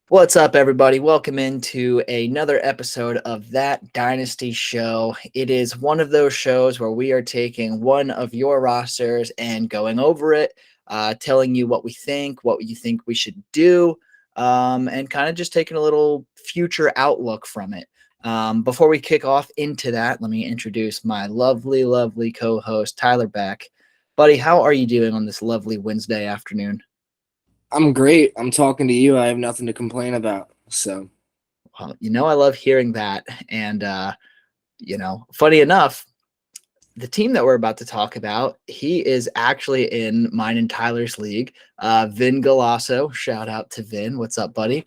What's up, everybody? Welcome into another episode of That Dynasty Show. It is one of those shows where we are taking one of your rosters and going over it, telling you what we think, what you think we should do, and kind of just taking a little future outlook from it. Before we kick off into that, let me introduce my lovely, lovely co-host, Tyler Beck. Buddy, how are you doing on this lovely Wednesday afternoon? I'm great. I'm talking to you. I have nothing to complain about. So, Well, I love hearing that. And funny enough, the team that we're about to talk about, he is actually in mine and Tyler's league. Vin Galasso, shout out to Vin. What's up, buddy?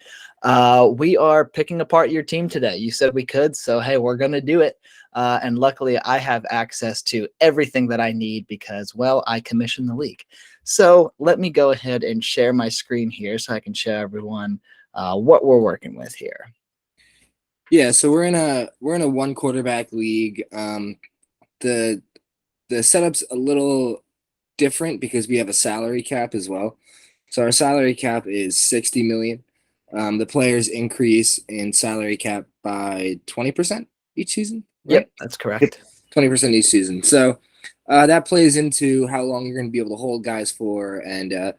We are picking apart your team today. You said we could, so hey, we're gonna do it. And luckily, I have access to everything that I need because, well, I commission the league. So let me go ahead and share my screen here so I can show everyone what we're working with here. yeah, so we're in a one quarterback league. The the setup's a little different because we have a salary cap as well. So our salary cap is 60 million. The players increase in salary cap by 20% each season, right? Yep, that's Yep. correct. 20% each season. So that plays into how long you're going to be able to hold guys for and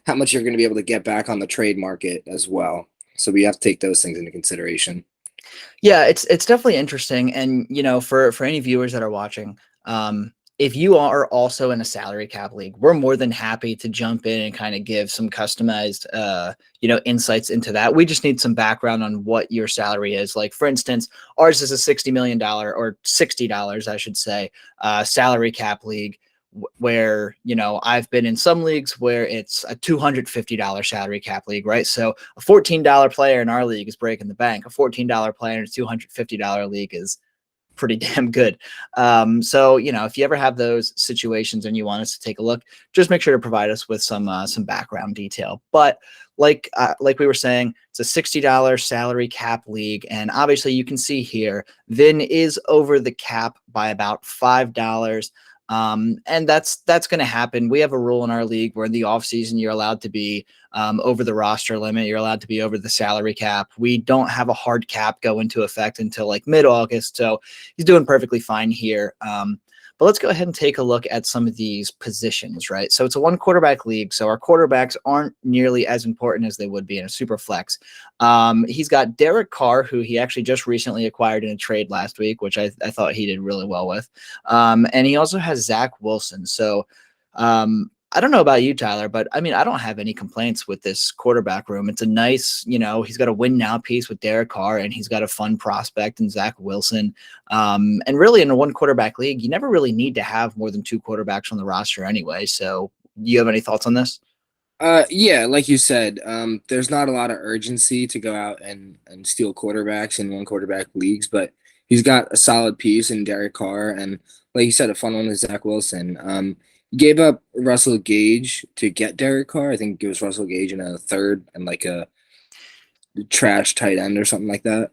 how much you're going to be able to get back on the trade market as well. So we have to take those things into consideration. Yeah, it's definitely interesting, and for any viewers that are watching, if you are also in a salary cap league, we're more than happy to jump in and kind of give some customized, insights into that. We just need some background on what your salary is. Like, for instance, ours is a $60 million or $60, I should say, salary cap league where I've been in some leagues where it's a $250 salary cap league, right? So a $14 player in our league is breaking the bank. A $14 player in a $250 league is pretty damn good. So if you ever have those situations and you want us to take a look, just make sure to provide us with some background detail. But like we were saying, it's a $60 salary cap league, and obviously you can see here Vin is over the cap by about $5. And that's going to happen. We have a rule in our league where in the offseason you're allowed to be over the roster limit. You're allowed to be over the salary cap. We don't have a hard cap go into effect until like mid-August. So he's doing perfectly fine here. But let's go ahead and take a look at some of these positions, right? So it's a one quarterback league. So our quarterbacks aren't nearly as important as they would be in a super flex. He's got Derek Carr, who he actually just recently acquired in a trade last week, which I thought he did really well with. And he also has Zach Wilson. So I don't know about you, Tyler, but I mean, I don't have any complaints with this quarterback room. It's a nice, he's got a win now piece with Derek Carr, and he's got a fun prospect in Zach Wilson. And really, in a one quarterback league, you never really need to have more than two quarterbacks on the roster anyway. So, do you have any thoughts on this? Yeah, like you said, there's not a lot of urgency to go out and steal quarterbacks in one quarterback leagues, but he's got a solid piece in Derek Carr, and like you said, a fun one with Zach Wilson. He gave up Russell Gage to get Derek Carr. I think it was Russell Gage in a third and like a trash tight end or something like that.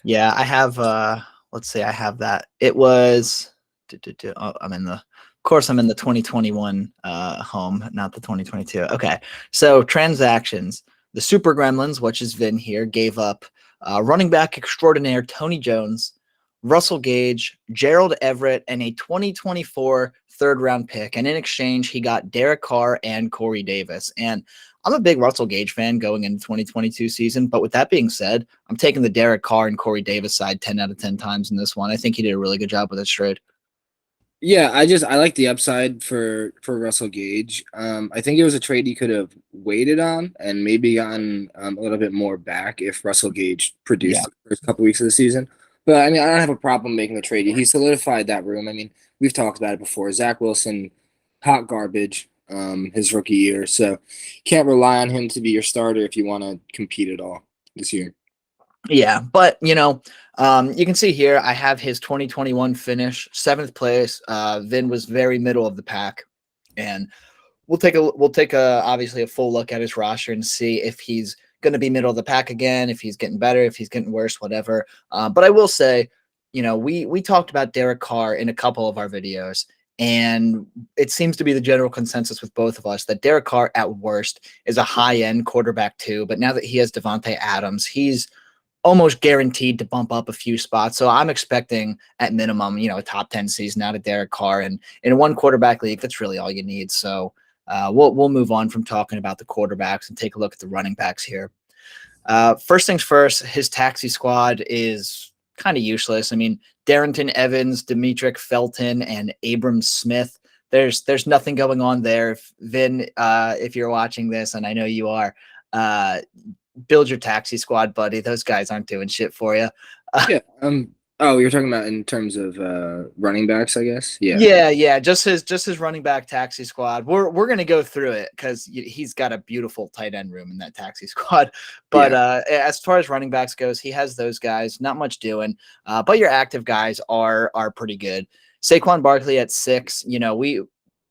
Yeah, I have. Let's see, I have that. It was. Oh, I'm in the 2021 home, not the 2022. Okay, so transactions. The Super Gremlins, which is Vin here, gave up running back extraordinaire Tony Jones, Russell Gage, Gerald Everett, and a 2024 third round pick. And in exchange, he got Derek Carr and Corey Davis. And I'm a big Russell Gage fan going into 2022 season. But with that being said, I'm taking the Derek Carr and Corey Davis side 10 out of 10 times in this one. I think he did a really good job with this trade. Yeah, I like the upside for Russell Gage. I think it was a trade he could have waited on and maybe gotten a little bit more back if Russell Gage produced Yeah. the first couple weeks of the season. But I mean, I don't have a problem making the trade. He solidified that room. I mean, we've talked about it before. Zach Wilson, hot garbage, his rookie year. So can't rely on him to be your starter if you want to compete at all this year. Yeah, but you can see here I have his 2021 finish, seventh place. Vin was very middle of the pack, and we'll take obviously a full look at his roster and see if he's going to be middle of the pack again, if he's getting better, if he's getting worse, whatever. But I will say, we talked about Derek Carr in a couple of our videos, And it seems to be the general consensus with both of us that Derek Carr, at worst, is a high-end quarterback too. But now that he has Devontae Adams, he's almost guaranteed to bump up a few spots. So I'm expecting at minimum, a top 10 season out of Derek Carr. And in one quarterback league, that's really all you need. So we'll move on from talking about the quarterbacks and take a look at the running backs here. First things first, his taxi squad is kind of useless. I mean, Darrington Evans, Demetric Felton, and Abram Smith. There's nothing going on there. Vin, if you're watching this, and I know you are, build your taxi squad, buddy. Those guys aren't doing shit for you. Yeah. Oh, you're talking about in terms of running backs, I guess. Yeah. Yeah. Just his running back taxi squad. We're gonna go through it because he's got a beautiful tight end room in that taxi squad. But Yeah. as far as running backs goes, he has those guys. Not much doing. But your active guys are pretty good. Saquon Barkley at 6.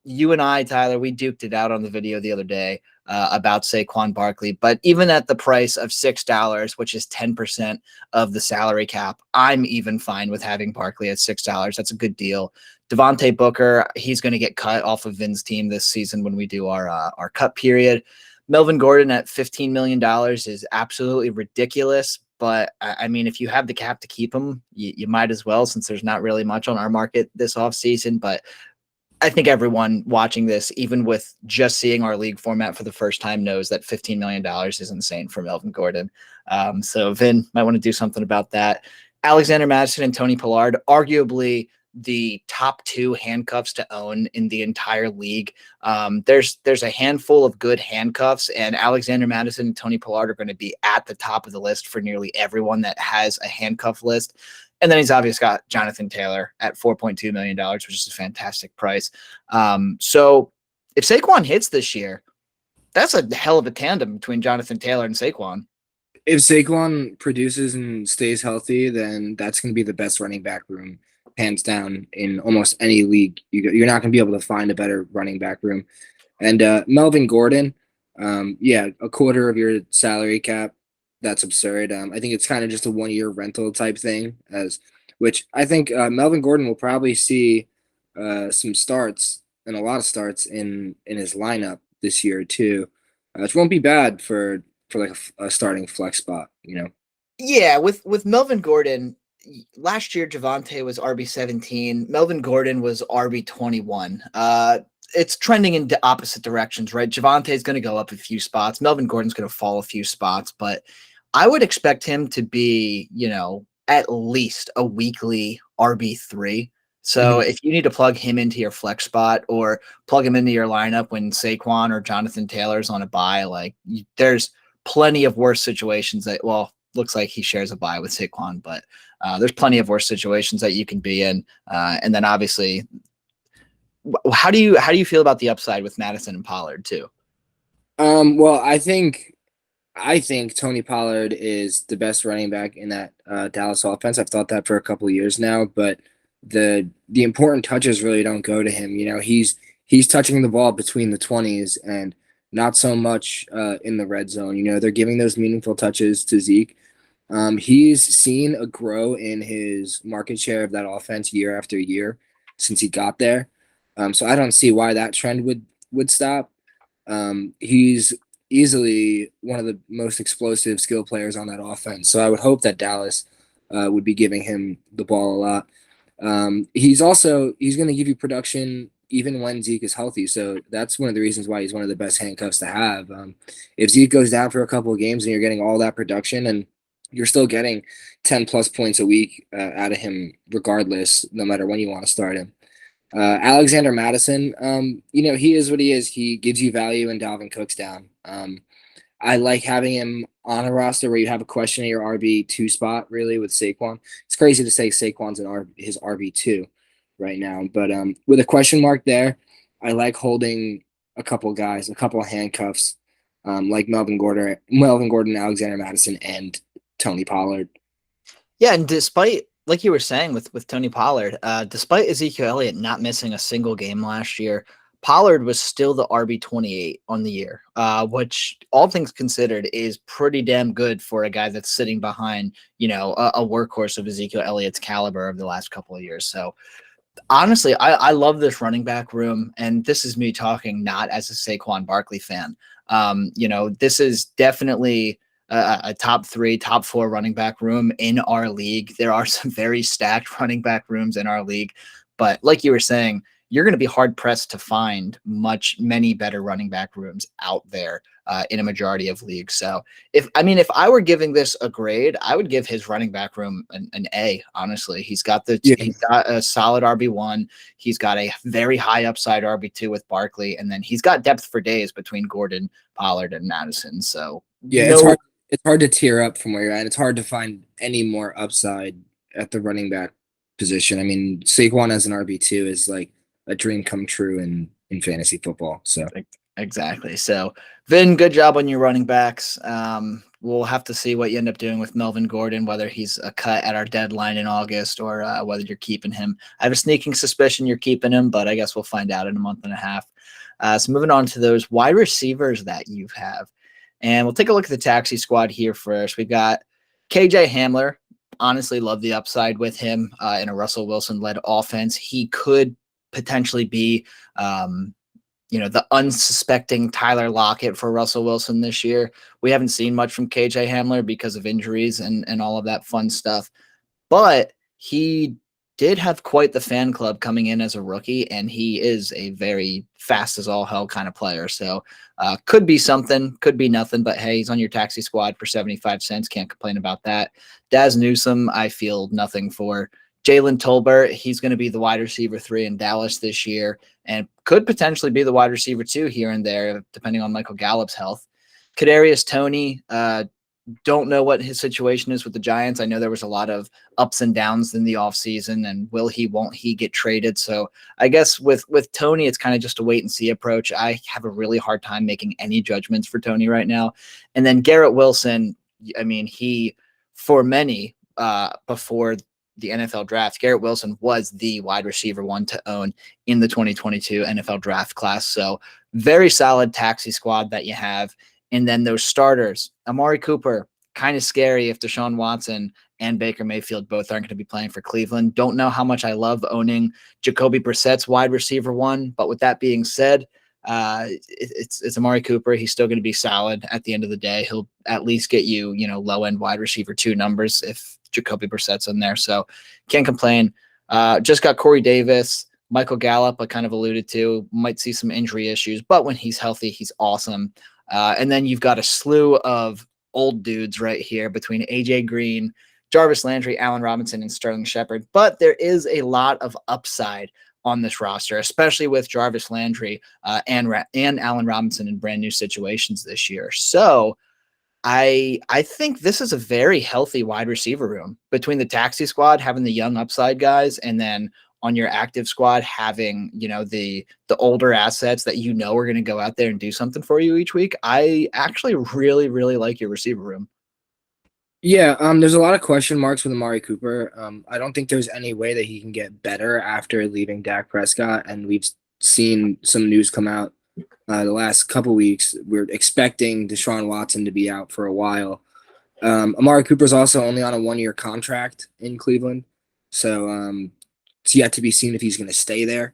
You and I, Tyler, we duked it out on the video the other day about Saquon Barkley. But even at the price of $6, which is 10% of the salary cap, I'm even fine with having Barkley at $6. That's a good deal. Devontae Booker, he's going to get cut off of Vin's team this season when we do our cut period. Melvin Gordon at $15 million is absolutely ridiculous. But I mean, if you have the cap to keep him, you might as well, since there's not really much on our market this offseason. But I think everyone watching this, even with just seeing our league format for the first time, knows that $15 million is insane for Melvin Gordon. So Vin might want to do something about that. Alexander Madison and Tony Pollard, arguably the top 2 handcuffs to own in the entire league. There's a handful of good handcuffs, and Alexander Madison and Tony Pollard are going to be at the top of the list for nearly everyone that has a handcuff list. And then he's obviously got Jonathan Taylor at $4.2 million, which is a fantastic price. So if Saquon hits this year, that's a hell of a tandem between Jonathan Taylor and Saquon. If Saquon produces and stays healthy, then that's going to be the best running back room, hands down, in almost any league. You're not going to be able to find a better running back room. And Melvin Gordon, yeah, a quarter of your salary cap. That's absurd. I think it's kind of just a 1-year rental type thing, which I think Melvin Gordon will probably see some starts and a lot of starts in his lineup this year too, which won't be bad for like a starting flex spot. Yeah, with Melvin Gordon, last year Javonte was RB17, Melvin Gordon was RB21. It's trending in the opposite directions, right? Javonte is going to go up a few spots. Melvin Gordon's going to fall a few spots, but I would expect him to be, at least a weekly RB3. So Mhm. if you need to plug him into your flex spot or plug him into your lineup when Saquon or Jonathan Taylor's on a bye, there's plenty of worse situations looks like he shares a bye with Saquon, but there's plenty of worse situations that you can be in. And then obviously, how do you feel about the upside with Madison and Pollard too? Well, I think Tony Pollard is the best running back in that Dallas offense. I've thought that for a couple of years now, but the important touches really don't go to him. He's touching the ball between the 20s and not so much in the red zone. They're giving those meaningful touches to Zeke. He's seen a grow in his market share of that offense year after year since he got there. So I don't see why that trend would stop. He's easily one of the most explosive skill players on that offense. So I would hope that Dallas would be giving him the ball a lot. He's going to give you production even when Zeke is healthy. So that's one of the reasons why he's one of the best handcuffs to have. If Zeke goes down for a couple of games and you're getting all that production and you're still getting 10 plus points a week out of him, regardless, no matter when you want to start him. Alexander Madison, he is what he is. He gives you value and Dalvin Cook's down. I like having him on a roster where you have a question at your RB2 spot, really, with Saquon. It's crazy to say Saquon's his RB2 right now, but with a question mark there, I like holding a couple guys, a couple of handcuffs, like Melvin Gordon, Alexander Madison, and Tony Pollard. Yeah, and despite, like you were saying with Tony Pollard, despite Ezekiel Elliott not missing a single game last year, Pollard was still the RB28 on the year, which, all things considered, is pretty damn good for a guy that's sitting behind, a workhorse of Ezekiel Elliott's caliber of the last couple of years. So Honestly, I love this running back room, and this is me talking not as a Saquon Barkley fan. This is definitely a top three, top four running back room in our league. There are some very stacked running back rooms in our league, but like you were saying, you're going to be hard pressed to find many better running back rooms out there in a majority of leagues. So if I were giving this a grade, I would give his running back room an A. Honestly, Yeah, he's got a solid RB1. He's got a very high upside RB2 with Barkley, and then he's got depth for days between Gordon, Pollard, and Madison. So yeah, no, it's hard to tear up from where you're at. It's hard to find any more upside at the running back position. I mean, Saquon as an RB2 is like a dream come true in fantasy football. So exactly. So, Vin, good job on your running backs. We'll have to see what you end up doing with Melvin Gordon, whether he's a cut at our deadline in August or whether you're keeping him. I have a sneaking suspicion you're keeping him, but I guess we'll find out in a month and a half. So, moving on to those wide receivers that you have. And we'll take a look at the taxi squad here first. We've got KJ Hamler. Honestly, love the upside with him in a Russell Wilson led offense. He could potentially be the unsuspecting Tyler Lockett for Russell Wilson this year. We haven't seen much from KJ Hamler because of injuries and all of that fun stuff, but he did have quite the fan club coming in as a rookie, and he is a very fast as all hell kind of player. So could be something, could be nothing, but hey, he's on your taxi squad for 75 cents. Can't complain about that. Daz Newsome, I feel nothing for. Jalen Tolbert, he's going to be the wide receiver 3 in Dallas this year and could potentially be the wide receiver 2 here and there, depending on Michael Gallup's health. Kadarius Toney, don't know what his situation is with the Giants. I know there was a lot of ups and downs in the offseason, and won't he get traded? So I guess with Toney, it's kind of just a wait and see approach. I have a really hard time making any judgments for Toney right now. And then Garrett Wilson, I mean, for many, before the NFL draft, Garrett Wilson was the wide receiver 1 to own in the 2022 NFL draft class. So very solid taxi squad that you have. And then those starters, Amari Cooper, kind of scary if Deshaun Watson and Baker Mayfield both aren't going to be playing for Cleveland. Don't know how much I love owning Jacoby Brissett's wide receiver 1, but with that being said, it's Amari Cooper. He's still going to be solid at the end of the day. He'll at least get you, low end wide receiver 2 numbers if Jacoby Brissett's in there. So can't complain. Just got Corey Davis, Michael Gallup, I kind of alluded to, might see some injury issues, but when he's healthy, he's awesome. And then you've got a slew of old dudes right here between AJ Green, Jarvis Landry, Allen Robinson, and Sterling Shepard. But there is a lot of upside on this roster, especially with Jarvis Landry and Allen Robinson in brand new situations this year. So I think this is a very healthy wide receiver room between the taxi squad having the young upside guys, and then on your active squad having the older assets that are going to go out there and do something for you each week. I actually really really like your receiver room. yeah, there's a lot of question marks with Amari Cooper. I don't think there's any way that he can get better after leaving Dak Prescott, and we've seen some news come out the last couple weeks. We're expecting Deshaun Watson to be out for a while. Amari Cooper's also only on a 1-year contract in Cleveland, so it's yet to be seen if he's going to stay there.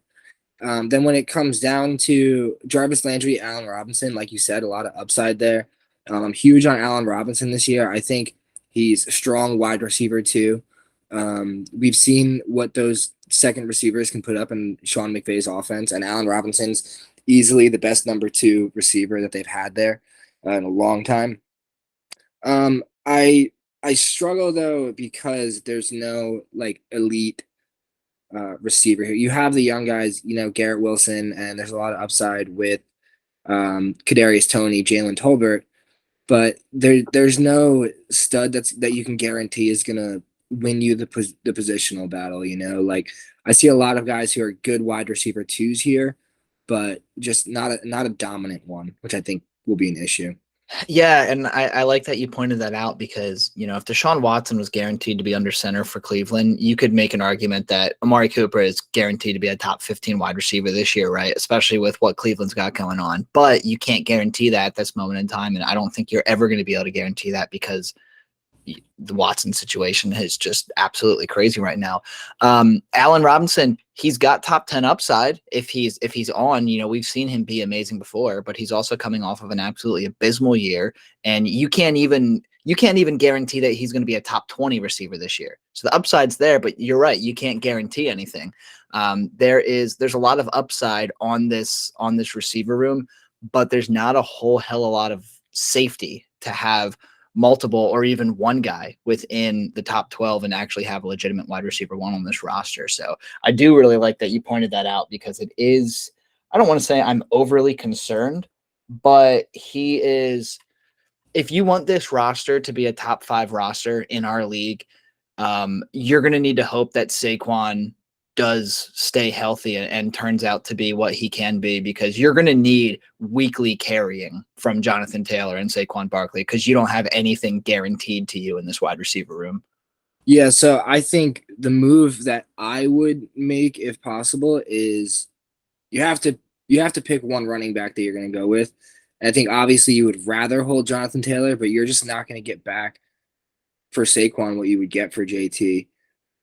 Then when it comes down to Jarvis Landry, Allen Robinson, like you said, a lot of upside there. I'm huge on Allen Robinson this year. I think he's a strong wide receiver too. We've seen what those second receivers can put up in Sean McVay's offense, and Allen Robinson's easily the best number 2 receiver that they've had there in a long time. I struggle though because there's no like elite receiver here. You have the young guys, Garrett Wilson, and there's a lot of upside with Kadarius Toney, Jalen Tolbert, but there's no stud that you can guarantee is gonna win you the positional battle. Like I see a lot of guys who are good wide receiver 2s here, but just not a dominant one, which I think will be an issue. Yeah, and I like that you pointed that out because, if Deshaun Watson was guaranteed to be under center for Cleveland, you could make an argument that Amari Cooper is guaranteed to be a top 15 wide receiver this year, right? Especially with what Cleveland's got going on. But you can't guarantee that at this moment in time, and I don't think you're ever going to be able to guarantee that because the Watson situation is just absolutely crazy right now. Allen Robinson, he's got top 10 upside if he's on. We've seen him be amazing before, but he's also coming off of an absolutely abysmal year, and you can't even guarantee that he's going to be a top 20 receiver this year. So the upside's there, but you're right, you can't guarantee anything. There's a lot of upside on this receiver room, but there's not a whole hell of a lot of safety to have multiple or even one guy within the top 12 and actually have a legitimate wide receiver one on this roster. So I do really like that you pointed that out, because it is, I don't want to say I'm overly concerned, but he is, if you want this roster to be a top 5 roster in our league, you're going to need to hope that Saquon does stay healthy and turns out to be what he can be, because you're going to need weekly carrying from Jonathan Taylor and Saquon Barkley, because you don't have anything guaranteed to you in this wide receiver room. Yeah, so I think the move that I would make if possible is you have to pick one running back that you're going to go with. And I think obviously you would rather hold Jonathan Taylor, but you're just not going to get back for Saquon what you would get for JT.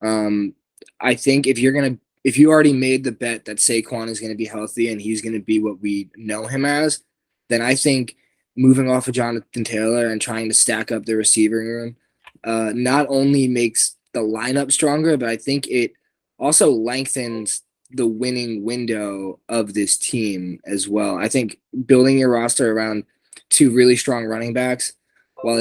Um, I think if you already made the bet that Saquon is going to be healthy and he's going to be what we know him as, then I think moving off of Jonathan Taylor and trying to stack up the receiving room not only makes the lineup stronger, but I think it also lengthens the winning window of this team as well. I think building your roster around two really strong running backs, while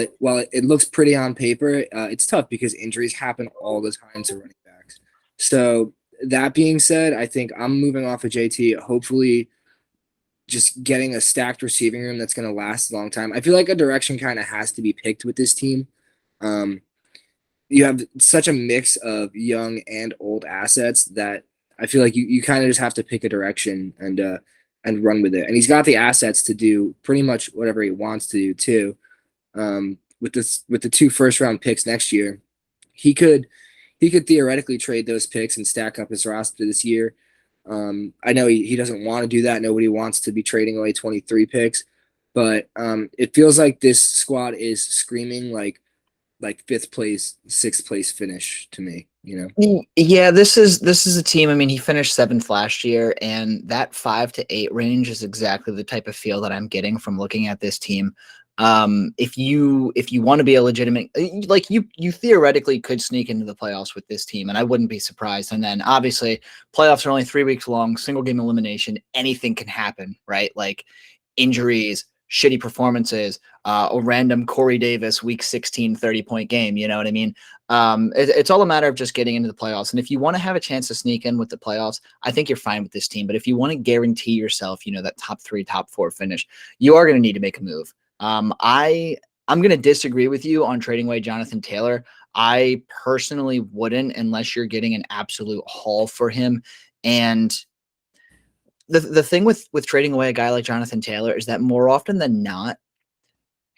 it looks pretty on paper, it's tough because injuries happen all the time to running backs. So that being said, I think I'm moving off of JT. Hopefully, just getting a stacked receiving room that's going to last a long time. I feel like a direction kind of has to be picked with this team. Um, you have such a mix of young and old assets that I feel like you kind of just have to pick a direction and run with it. And he's got the assets to do pretty much whatever he wants to do too. With the 2 first round picks next year, he could theoretically trade those picks and stack up his roster this year. I know he doesn't want to do that. Nobody wants to be trading away 23 picks, but it feels like this squad is screaming like 5th place, 6th place finish to me, you know? Yeah, this is a team. I mean, he finished 7th last year, and that 5 to 8 range is exactly the type of feel that I'm getting from looking at this team. If you want to be a legitimate, like you theoretically could sneak into the playoffs with this team, and I wouldn't be surprised. And then obviously playoffs are only 3 weeks long, single game elimination, anything can happen, right? Like injuries, shitty performances, a random Corey Davis week 16 30-point game. You know what I mean? It's all a matter of just getting into the playoffs. And if you want to have a chance to sneak in with the playoffs, I think you're fine with this team. But if you want to guarantee yourself, that top 3, top 4 finish, you are going to need to make a move. I'm going to disagree with you on trading away Jonathan Taylor. I personally wouldn't, unless you're getting an absolute haul for him. And the thing with trading away a guy like Jonathan Taylor is that more often than not,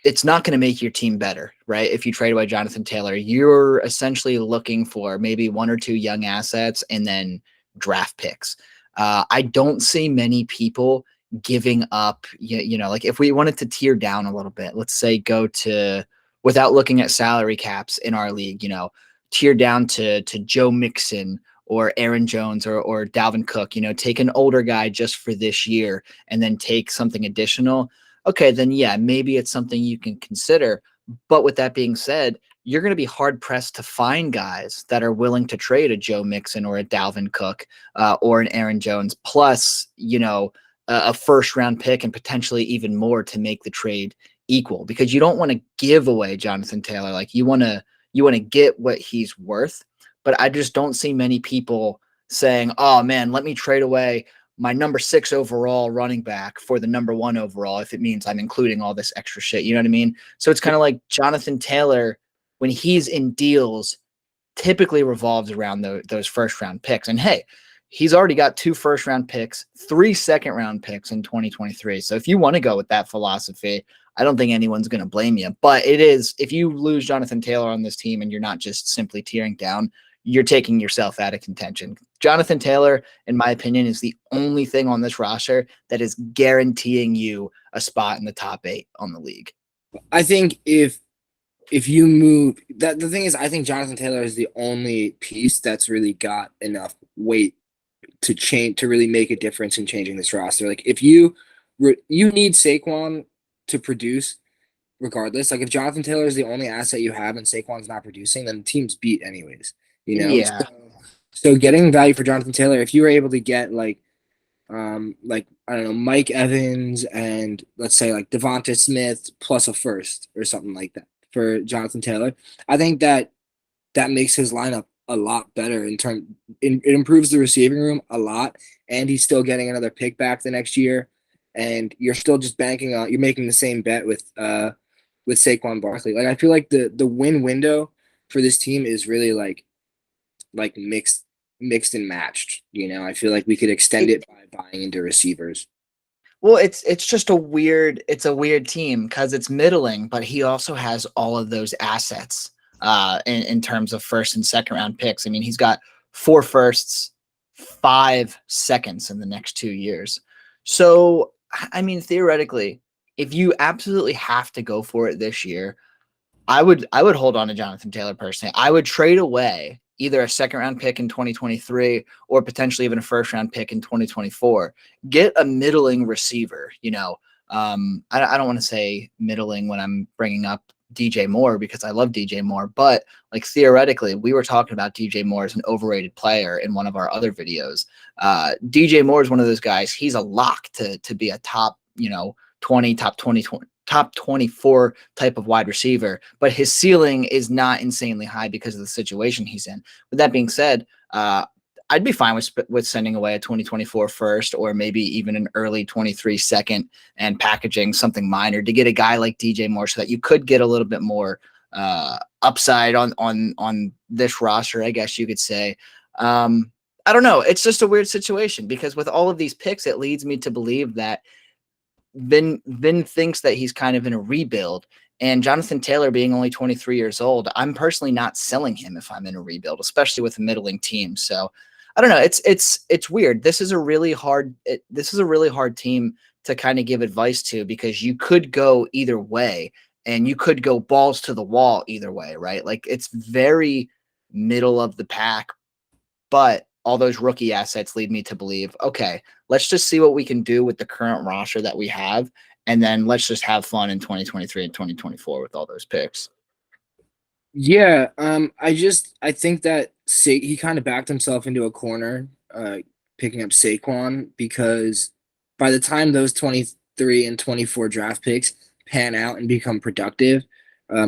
it's not going to make your team better, right? If you trade away Jonathan Taylor, you're essentially looking for maybe 1 or 2 young assets and then draft picks. I don't see many people giving up, like if we wanted to tier down a little bit, let's say go to, without looking at salary caps in our league, tier down to Joe Mixon or Aaron Jones or Dalvin Cook, take an older guy just for this year and then take something additional. Okay, then yeah, maybe it's something you can consider. But with that being said, you're going to be hard pressed to find guys that are willing to trade a Joe Mixon or a Dalvin Cook or an Aaron Jones, plus, a first round pick and potentially even more to make the trade equal, because you don't want to give away Jonathan Taylor. Like you want to get what he's worth. But I just don't see many people saying, oh man, let me trade away my number 6 overall running back for the number 1 overall, if it means I'm including all this extra shit. You know what I mean? So it's kind of like Jonathan Taylor, when he's in deals, typically revolves around those first round picks. And hey, he's already got 2 first round picks, 3 second round picks in 2023. So if you want to go with that philosophy, I don't think anyone's going to blame you. But it is, if you lose Jonathan Taylor on this team and you're not just simply tearing down, you're taking yourself out of contention. Jonathan Taylor, in my opinion, is the only thing on this roster that is guaranteeing you a spot in the top 8 on the league. I think if if you move that, the thing is, I think Jonathan Taylor is the only piece that's really got enough weight to change to really make a difference in changing this roster. Like if you need Saquon to produce regardless. Like if Jonathan Taylor is the only asset you have and Saquon's not producing, then the team's beat anyways. You know, Yeah. so getting value for Jonathan Taylor, if you were able to get like I don't know, Mike Evans and let's say like Devonta Smith plus a first or something like that for Jonathan Taylor, I think that makes his lineup a lot better it improves the receiving room a lot, and he's still getting another pick back the next year, and you're still just banking on you're making the same bet with Saquon Barkley. Like I feel like the win window for this team is really like mixed and matched. You know, I feel like we could extend It, it by buying into receivers. well, it's just a weird team because it's middling, but he also has all of those assets in terms of first and second round picks. I mean, he's got 4 firsts, 5 seconds in the next 2 years. So, I mean, theoretically, if you absolutely have to go for it this year, I would hold on to Jonathan Taylor personally. I would trade away either a second round pick in 2023 or potentially even a first round pick in 2024. Get a middling receiver. I don't want to say middling when I'm bringing up DJ Moore because I love DJ Moore, but like theoretically, we were talking about DJ Moore as an overrated player in one of our other videos. DJ Moore is one of those guys. He's a lock to be a top 20, top 24 type of wide receiver, but his ceiling is not insanely high because of the situation he's in. With that being said, I'd be fine with sending away a 2024 first or maybe even an early 23 second and packaging something minor to get a guy like DJ Moore so that you could get a little bit more upside on this roster, I guess you could say. I don't know. It's just a weird situation because with all of these picks, it leads me to believe that Vin thinks that he's kind of in a rebuild. And Jonathan Taylor being only 23 years old, I'm personally not selling him if I'm in a rebuild, especially with a middling team. So I don't know. It's weird. This is a really hard team to kind of give advice to because you could go either way and you could go balls to the wall either way, right? Like it's very middle of the pack, but all those rookie assets lead me to believe, okay, let's just see what we can do with the current roster that we have. And then let's just have fun in 2023 and 2024 with all those picks. Yeah, I think that he kind of backed himself into a corner, picking up Saquon because by the time those 23 and 24 draft picks pan out and become productive,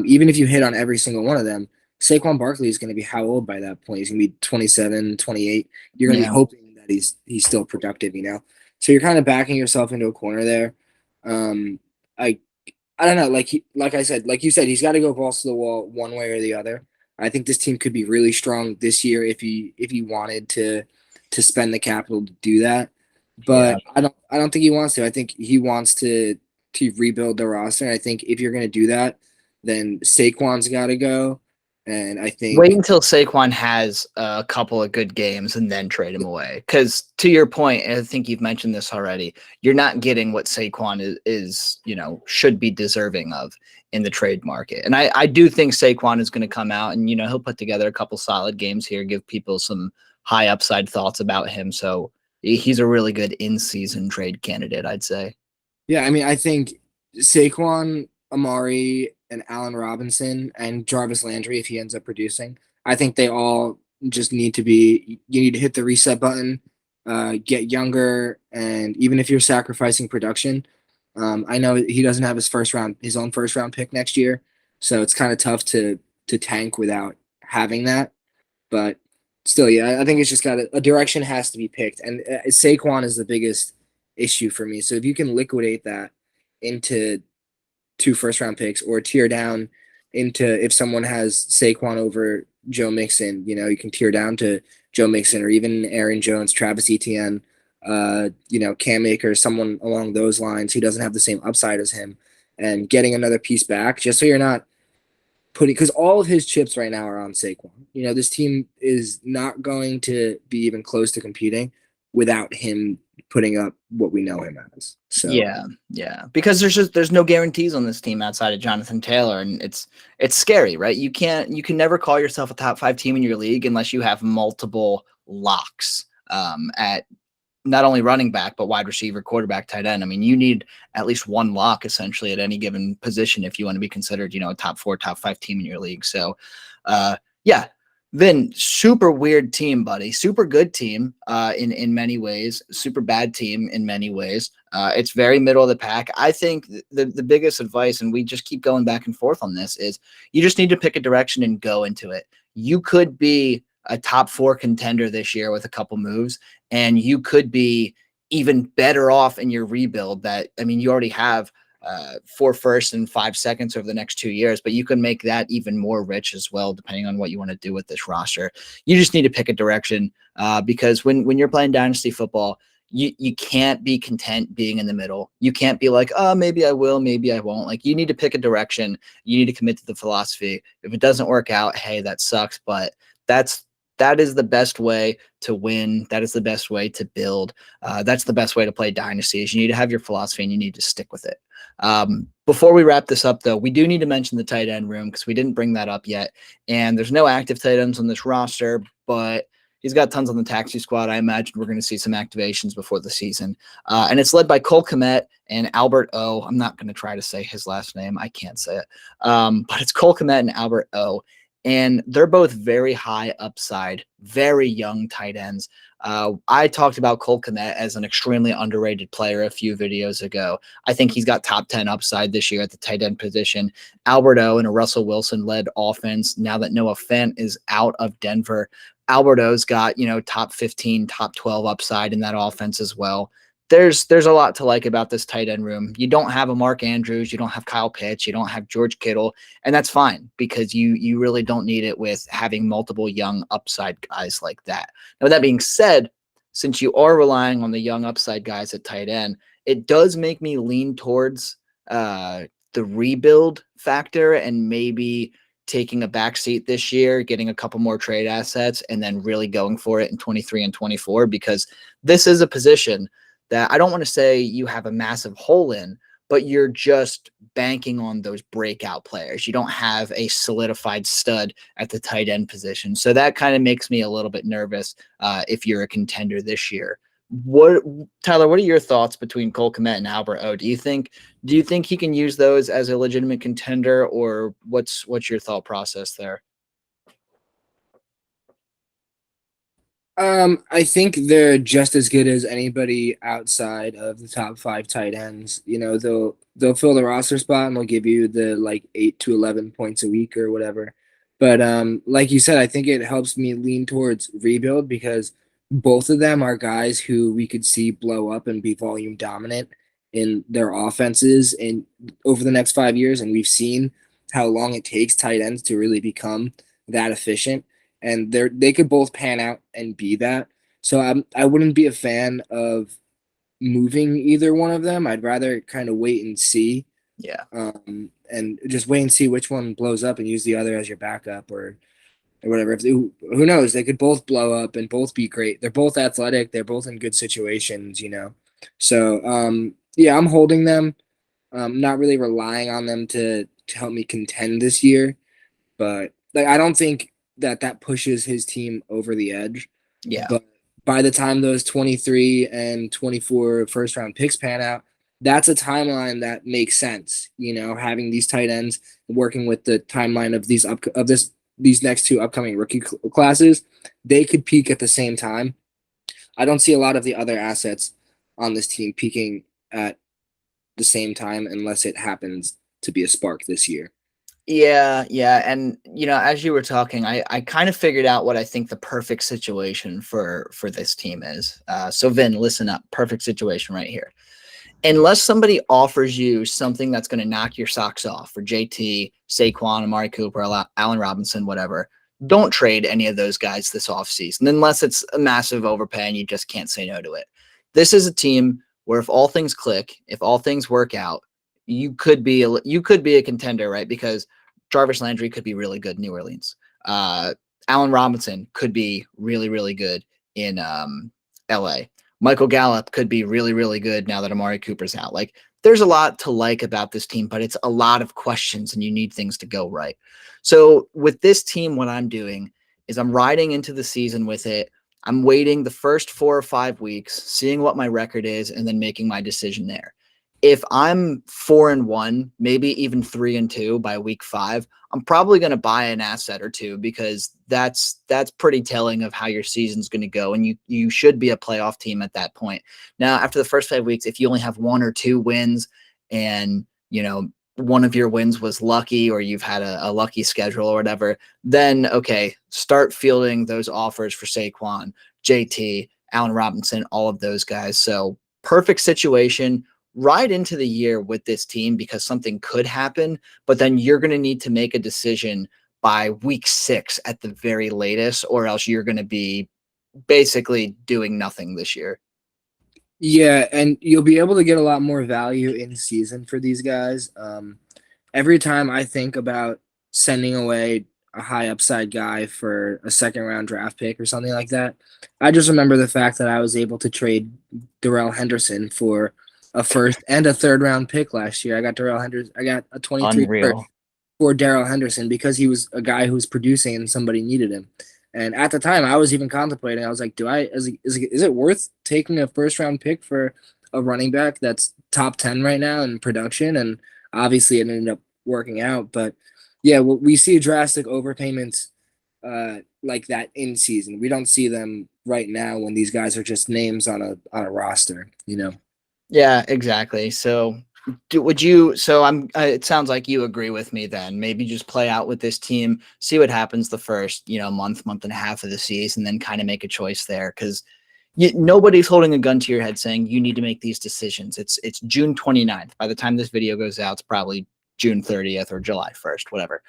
even if you hit on every single one of them, Saquon Barkley is going to be how old by that point? He's going to be 27, 28. You're going to be Yeah. hoping that he's still productive, you know? So you're kind of backing yourself into a corner there. I I don't know. Like I said, like you said, he's got to go balls to the wall one way or the other. I think this team could be really strong this year if he wanted to spend the capital to do that. Yeah. But I don't think he wants to. I think he wants to rebuild the roster. And I think if you're going to do that, then Saquon's got to go. And I Wait think until Saquon has a couple of good games and then trade him away. Because to your point, and I think you've mentioned this already, you're not getting what Saquon should be deserving of in the trade market. And I do think Saquon is going to come out and, he'll put together a couple solid games here, give people some high upside thoughts about him. So he's a really good in-season trade candidate, I'd say. yeah, I mean, I think Saquon, Amari, and Allen Robinson and Jarvis Landry, if he ends up producing, I think they all just need to be. You need to hit the reset button, get younger, and even if you're sacrificing production, I know he doesn't have his own first round pick next year, so it's kind of tough to tank without having that. But still, yeah, I think it's just got a direction has to be picked, and Saquon is the biggest issue for me. So if you can liquidate that into 2 first round picks or tear down into if someone has Saquon over Joe Mixon, you can tear down to Joe Mixon or even Aaron Jones, Travis Etienne, Cam Akers, someone along those lines who doesn't have the same upside as him, and getting another piece back just so you're not putting because all of his chips right now are on Saquon. This team is not going to be even close to competing without him putting up what we know him as. So Yeah, yeah. Because there's no guarantees on this team outside of Jonathan Taylor, and it's scary, right? You can never call yourself a top 5 team in your league unless you have multiple locks at not only running back, but wide receiver, quarterback, tight end. I mean, you need at least one lock essentially at any given position if you want to be considered, a top 4, top 5 team in your league. So, yeah, Vin, super weird team, buddy. Super good team in many ways. Super bad team in many ways. It's very middle of the pack. I think the biggest advice, and we just keep going back and forth on this, is you just need to pick a direction and go into it. You could be a top 4 contender this year with a couple moves, and you could be even better off in your rebuild. That, I mean, you already have 4 firsts and 5 seconds over the next 2 years, but you can make that even more rich as well, depending on what you want to do with this roster. You just need to pick a direction because when you're playing dynasty football, you can't be content being in the middle. You can't be like, oh, maybe I will, maybe I won't. Like, you need to pick a direction. You need to commit to the philosophy. If it doesn't work out, hey, that sucks, but that is the best way to win. That is the best way to build. That's the best way to play dynasties. You need to have your philosophy and you need to stick with it. Before we wrap this up, though, we do need to mention the tight end room because we didn't bring that up yet. And there's no active tight ends on this roster, but he's got tons on the taxi squad. I imagine we're going to see some activations before the season. And it's led by Cole Kmet and Albert O. I'm not going to try to say his last name. I can't say it. But it's Cole Kmet and Albert O. And they're both very high upside, very young tight ends. I talked about Cole Kmet as an extremely underrated player a few videos ago. I think he's got top 10 upside this year at the tight end position. Albert O in a Russell Wilson-led offense, now that Noah Fant is out of Denver, Albert O's got, top 15, top 12 upside in that offense as well. There's a lot to like about this tight end room. You don't have a Mark Andrews, you don't have Kyle Pitts, you don't have George Kittle, and that's fine because you really don't need it with having multiple young upside guys like that. Now, with that being said, since you are relying on the young upside guys at tight end, it does make me lean towards the rebuild factor and maybe taking a backseat this year, getting a couple more trade assets, and then really going for it in 23 and 24, because this is a position that I don't want to say you have a massive hole in, but you're just banking on those breakout players. You don't have a solidified stud at the tight end position. So that kind of makes me a little bit nervous if you're a contender this year. Tyler, what are your thoughts between Cole Kmet and Albert O? Do you think he can use those as a legitimate contender, or what's your thought process there? I think they're just as good as anybody outside of the top 5 tight ends. They'll fill the roster spot and they'll give you the like 8 to 11 points a week or whatever. But like you said, I think it helps me lean towards rebuild because both of them are guys who we could see blow up and be volume dominant in their offenses in over the next 5 years, and we've seen how long it takes tight ends to really become that efficient, and they could both pan out and be that. So I wouldn't be a fan of moving either one of them. I'd rather kind of wait and see, Yeah. and just wait and see which one blows up and use the other as your backup or whatever. Who knows? They could both blow up and both be great. They're both athletic. They're both in good situations. So yeah, I'm holding them. Not really relying on them to help me contend this year, but like I don't think that pushes his team over the edge. Yeah. But by the time those 23 and 24 first round picks pan out, that's a timeline that makes sense. Having these tight ends working with the timeline of these next 2 upcoming rookie classes, they could peak at the same time. I don't see a lot of the other assets on this team peaking at the same time unless it happens to be a spark this year. Yeah, yeah. And as you were talking, I kind of figured out what I think the perfect situation for this team is. So Vin, listen up. Perfect situation right here. Unless somebody offers you something that's going to knock your socks off for JT, Saquon, Amari Cooper, Allen Robinson, whatever, don't trade any of those guys this offseason unless it's a massive overpay and you just can't say no to it. This is a team where if all things click, if all things work out, you could be a contender, right? Because Jarvis Landry could be really good in New Orleans. Allen Robinson could be really, really good in LA. Michael Gallup could be really, really good now that Amari Cooper's out. Like, there's a lot to like about this team, but it's a lot of questions and you need things to go right. So with this team, what I'm doing is I'm riding into the season with it. I'm waiting the first 4 or 5 weeks, seeing what my record is, and then making my decision there. If I'm 4-1, maybe even 3-2 by week 5, I'm probably going to buy an asset or two because that's pretty telling of how your season's going to go, and you should be a playoff team at that point. Now, after the first 5 weeks, if you only have 1 or 2 wins, and one of your wins was lucky, or you've had a lucky schedule or whatever, then okay, start fielding those offers for Saquon, JT, Allen Robinson, all of those guys. So perfect situation right into the year with this team because something could happen, but then you're going to need to make a decision by week 6 at the very latest, or else you're going to be basically doing nothing this year. Yeah, and you'll be able to get a lot more value in season for these guys. Every time I think about sending away a high upside guy for a second round draft pick or something like that, I just remember the fact that I was able to trade Darrell Henderson for a first and a third round pick last year. I got Darrell Henderson. I got a 23 first Unreal. for Darrell Henderson because he was a guy who was producing and somebody needed him. And at the time, I was even contemplating. I was like, is it worth taking a first round pick for a running back that's top 10 right now in production? And obviously, it ended up working out. But yeah, we see drastic overpayments like that in season. We don't see them right now when these guys are just names on a roster. You know. Yeah, exactly. So would you, so I'm, it sounds like you agree with me then. Maybe just play out with this team, see what happens the first, month and a half of the season, then kind of make a choice there. Cause nobody's holding a gun to your head saying you need to make these decisions. It's June 29th. By the time this video goes out, it's probably June 30th or July 1st, whatever.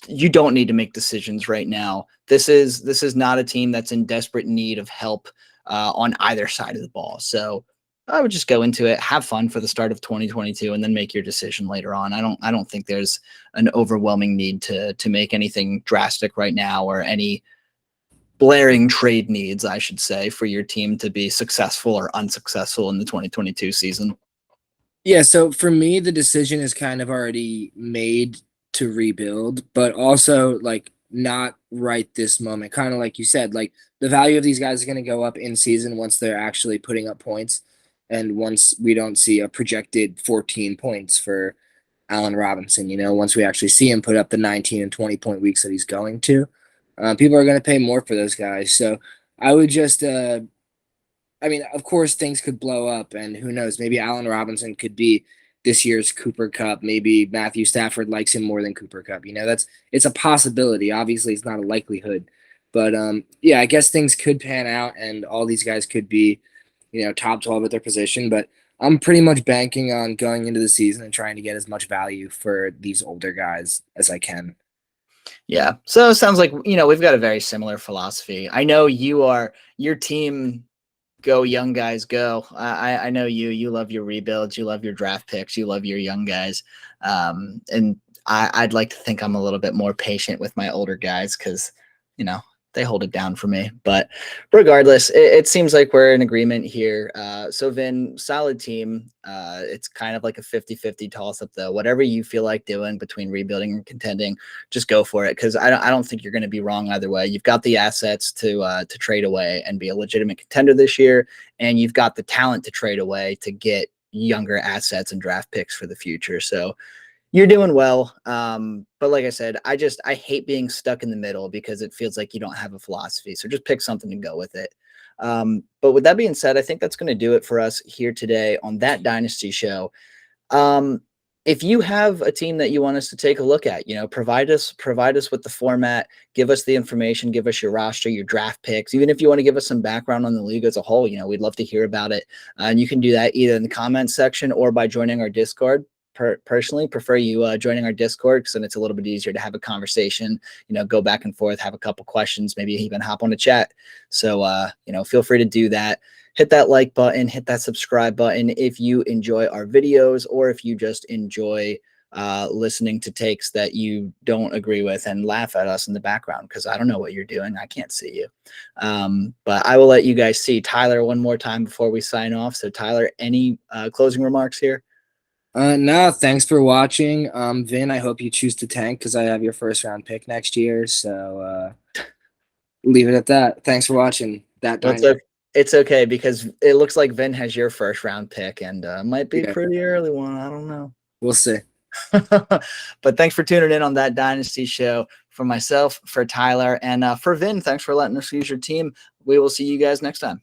You don't need to make decisions right now. This is not a team that's in desperate need of help on either side of the ball. So I would just go into it, have fun for the start of 2022, and then make your decision later on. I don't think there's an overwhelming need to make anything drastic right now, or any blaring trade needs, I should say, for your team to be successful or unsuccessful in the 2022 season. Yeah, so for me, the decision is kind of already made to rebuild, but also like not right this moment. Kind of like you said, like the value of these guys is going to go up in season once they're actually putting up points. And once we don't see a projected 14 points for Allen Robinson, once we actually see him put up the 19 and 20 point weeks that he's going to, people are going to pay more for those guys. So I would just, I mean, of course, things could blow up, and who knows? Maybe Allen Robinson could be this year's Cooper Cup. Maybe Matthew Stafford likes him more than Cooper Cup. It's a possibility. Obviously, it's not a likelihood, but yeah, I guess things could pan out, and all these guys could be, top 12 at their position. But I'm pretty much banking on going into the season and trying to get as much value for these older guys as I can. Yeah. So it sounds like, we've got a very similar philosophy. I know your team, go young guys, go. I know you love your rebuilds, you love your draft picks, you love your young guys. And I'd like to think I'm a little bit more patient with my older guys because, they hold it down for me. But regardless, it seems like we're in agreement here. So Vin, solid team. It's kind of like a 50-50 toss up though. Whatever you feel like doing between rebuilding and contending, just go for it. Cause I don't think you're going to be wrong either way. You've got the assets to trade away and be a legitimate contender this year. And you've got the talent to trade away to get younger assets and draft picks for the future. So you're doing well. But like I said, I hate being stuck in the middle because it feels like you don't have a philosophy. So just pick something and go with it. But with that being said, I think that's going to do it for us here today on That Dynasty Show. If you have a team that you want us to take a look at, provide us with the format, give us the information, give us your roster, your draft picks. Even if you want to give us some background on the league as a whole, we'd love to hear about it. And you can do that either in the comments section or by joining our Discord. Personally prefer you joining our Discord because then it's a little bit easier to have a conversation, go back and forth, have a couple questions, maybe even hop on a chat. So, feel free to do that. Hit that like button, hit that subscribe button if you enjoy our videos, or if you just enjoy listening to takes that you don't agree with and laugh at us in the background because I don't know what you're doing. I can't see you. But I will let you guys see Tyler one more time before we sign off. So, Tyler, any closing remarks here? No, thanks for watching. Vin, I hope you choose to tank because I have your first round pick next year. So leave it at that. Thanks for watching that Well, dynasty. it's okay because it looks like Vin has your first round pick and might be a Yeah, pretty early one. I don't know. we'll see. But thanks for tuning in on that Dynasty show. For myself, for Tyler, and for Vin, thanks for letting us use your team. We will see you guys next time.